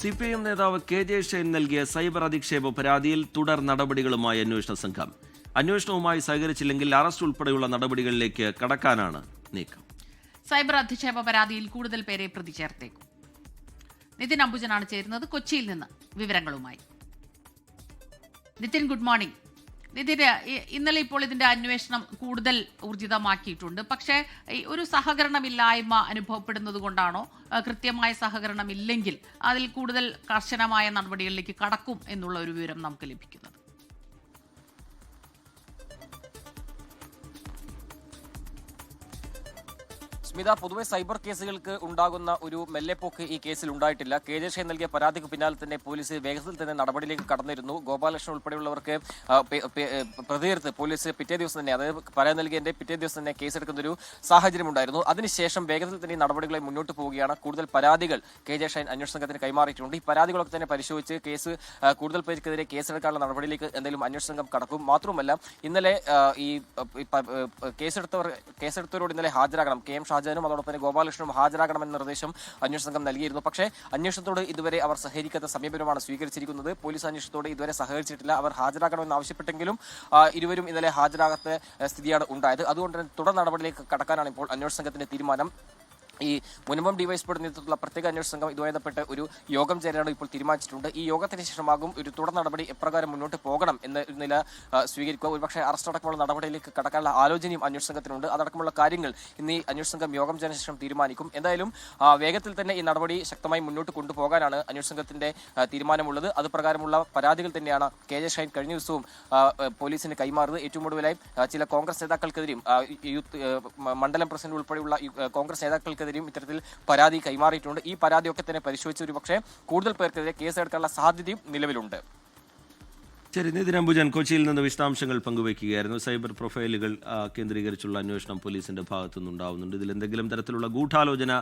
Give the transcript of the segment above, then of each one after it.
CPM നേതാവ് KJ Shine നൽകിയ cyber അധിക്ഷേപ പരാതിയിൽ തുടർ നടപടികളുമായി അന്വേഷണ സംഘം. അന്വേഷണവുമായി സഹകരിച്ചില്ലെങ്കിൽ അറസ്റ്റ് ഉൾപ്പെടെയുള്ള നടപടികളിലേക്ക് കടക്കാനാണ് നീക്കം. സൈബർ അധിക്ഷേപ പരാതിയിൽ കൂടുതൽ പേരെ പ്രതി ചേർത്തേക്കും. നിതിൻ അംബുജനാണ് ചേരുന്നത് കൊച്ചിയിൽ നിന്ന് വിവരങ്ങളുമായി. Nitin, good morning. നിതിൻ, ഇന്നലെ ഇപ്പോൾ ഇതിന്റെ അന്വേഷണം കൂടുതൽ ഊർജിതമാക്കിയിട്ടുണ്ട്. പക്ഷേ ഒരു സഹകരണമില്ലായ്മ അനുഭവപ്പെടുന്നത് കൊണ്ടാണോ, കൃത്യമായ സഹകരണം ഇല്ലെങ്കിൽ അതിൽ കൂടുതൽ കർശനമായ നടപടികളിലേക്ക് കടക്കും എന്നുള്ള ഒരു വിവരം നമുക്ക് ലഭിക്കുന്നത്? സ്മിത, പൊതുവെ സൈബർ കേസുകൾക്ക് ഉണ്ടാകുന്ന ഒരു മെല്ലെപ്പോക്ക് ഈ കേസിൽ ഉണ്ടായിട്ടില്ല. KJ ഷൈൻ നൽകിയ പരാതിക്ക് പിന്നാലെ തന്നെ പോലീസ് വേഗത്തിൽ തന്നെ നടപടിയിലേക്ക് കടന്നിരുന്നു. ഗോപാലകൃഷ്ണൻ ഉൾപ്പെടെയുള്ളവർക്ക് പ്രതികർത്ത് പോലീസ് പിറ്റേ ദിവസം തന്നെ, അതായത് പരാതി നൽകിയതിന്റെ പിറ്റേ ദിവസം തന്നെ കേസെടുക്കുന്നൊരു സാഹചര്യം ഉണ്ടായിരുന്നു. അതിനുശേഷം വേഗത്തിൽ തന്നെ നടപടികളെ മുന്നോട്ട് പോവുകയാണ്. കൂടുതൽ പരാതികൾ KJ ഷൈൻ അന്വേഷണ സംഘത്തിന് കൈമാറിയിട്ടുണ്ട്. ഈ പരാതികളൊക്കെ തന്നെ പരിശോധിച്ച് കേസ് കൂടുതൽ പേർക്കെതിരെ കേസെടുക്കാനുള്ള നടപടിയിലേക്ക് എന്തെങ്കിലും അന്വേഷണ സംഘം കടക്കും. മാത്രമല്ല, ഇന്നലെ ഈ കേസെടുത്തവരോട് ഇന്നലെ ഹാജരാകണം, KM ഷാജാനും അതോടൊപ്പം തന്നെ ഗോപാലകൃഷ്ണനും ഹാജരാകണമെന്ന നിർദ്ദേശം അന്വേഷണ സംഘം നൽകിയിരുന്നു. പക്ഷേ അന്വേഷണത്തോട് ഇതുവരെ അവർ സഹകരിക്കാത്ത സമീപനമാണ് സ്വീകരിച്ചിരിക്കുന്നത്. പോലീസ് അന്വേഷണത്തോട് ഇതുവരെ സഹകരിച്ചിട്ടില്ല. അവർ ഹാജരാകണമെന്ന് ആവശ്യപ്പെട്ടെങ്കിലും ഇരുവരും ഇന്നലെ ഹാജരാകാത്ത സ്ഥിതിയാണ് ഉണ്ടായത്. അതുകൊണ്ട് തന്നെ തുടർ നടപടിയിലേക്ക് കടക്കാനാണ് ഇപ്പോൾ അന്വേഷണ സംഘത്തിന്റെ തീരുമാനം. ഈ മുൻപം ഡിവൈഎസ്പിയുടെ നേതൃത്വത്തിലുള്ള പ്രത്യേക അന്വേഷണ സംഘം ഇതുമായി ബന്ധപ്പെട്ട് ഒരു യോഗം ചേരാനും ഇപ്പോൾ തീരുമാനിച്ചിട്ടുണ്ട്. ഈ യോഗത്തിന് ശേഷമാകും ഒരു തുടർ നടപടി എപ്രകാരം മുന്നോട്ട് പോകണം എന്ന നില സ്വീകരിക്കുക. ഒരുപക്ഷെ അറസ്റ്റ് അടക്കമുള്ള നടപടിയിലേക്ക് കടക്കാനുള്ള ആലോചനയും അന്വേഷണ സംഘത്തിനുണ്ട്. അതടക്കമുള്ള കാര്യങ്ങൾ ഇന്ന് ഈ അന്വേഷണ സംഘം യോഗം ചേർന്ന ശേഷം തീരുമാനിക്കും. എന്തായാലും വേഗത്തിൽ തന്നെ ഈ നടപടി ശക്തമായി മുന്നോട്ട് കൊണ്ടുപോകാനാണ് അന്വേഷണ സംഘത്തിന്റെ തീരുമാനമുള്ളത്. അത് പ്രകാരമുള്ള പരാതികൾ തന്നെയാണ് KJ ഷൈൻ കഴിഞ്ഞ ദിവസവും പോലീസിന് കൈമാറുന്നത്. ഏറ്റവും ഒടുവിലായി ചില കോൺഗ്രസ് നേതാക്കൾക്കെതിരെയും യൂത്ത് മണ്ഡലം പ്രസിഡന്റ് ഉൾപ്പെടെയുള്ള കോൺഗ്രസ് നേതാക്കൾക്ക് ഇത്തരത്തിൽ പരാതി കൈമാറിയിട്ടുണ്ട്. ഈ പരാതിയൊക്കെ തന്നെ പരിശോധിച്ച് ഒരുപക്ഷെ കൂടുതൽ പേർക്കെതിരെ കേസെടുക്കാനുള്ള സാധ്യതയും നിലവിലുണ്ട്. ശരി, നിതിൻ അംബുജൻ കൊച്ചിയിൽ നിന്ന് വിശദാംശങ്ങൾ പങ്കുവയ്ക്കുകയായിരുന്നു. സൈബർ പ്രൊഫൈലുകൾ കേന്ദ്രീകരിച്ചുള്ള അന്വേഷണം പോലീസിന്റെ ഭാഗത്തു നിന്നുണ്ടാവുന്നുണ്ട്. ഇതിൽ എന്തെങ്കിലും തരത്തിലുള്ള ഗൂഢാലോചന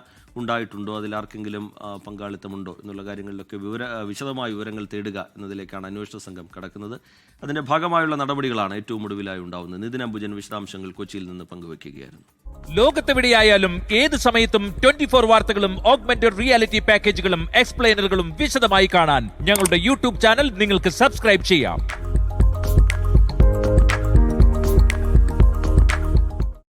ഉണ്ടായിട്ടുണ്ടോ, അതിൽ ആർക്കെങ്കിലും പങ്കാളിത്തമുണ്ടോ എന്നുള്ള കാര്യങ്ങളിലൊക്കെ വിശദമായ വിവരങ്ങൾ തേടുക എന്നതിലേക്കാണ് അന്വേഷണ സംഘം കടക്കുന്നത്. അതിന്റെ ഭാഗമായുള്ള നടപടികളാണ് ഏറ്റവും ഒടുവിലായി ഉണ്ടാവുന്നത്. നിതിൻ അംബുജൻ വിശദാംശങ്ങൾ കൊച്ചിയിൽ നിന്ന് പങ്കുവയ്ക്കുകയായിരുന്നു. ലോകത്തെവിടെയായാലും ഏത് സമയത്തും 24 വാർത്തകളും ഓഗ്മെന്റഡ് റിയാലിറ്റി പാക്കേജുകളും എക്സ്പ്ലെയിനറുകളും വിശദമായി കാണാൻ ഞങ്ങളുടെ യൂട്യൂബ് ചാനൽ നിങ്ങൾക്ക് സബ്സ്ക്രൈബ് ചെയ്യാം.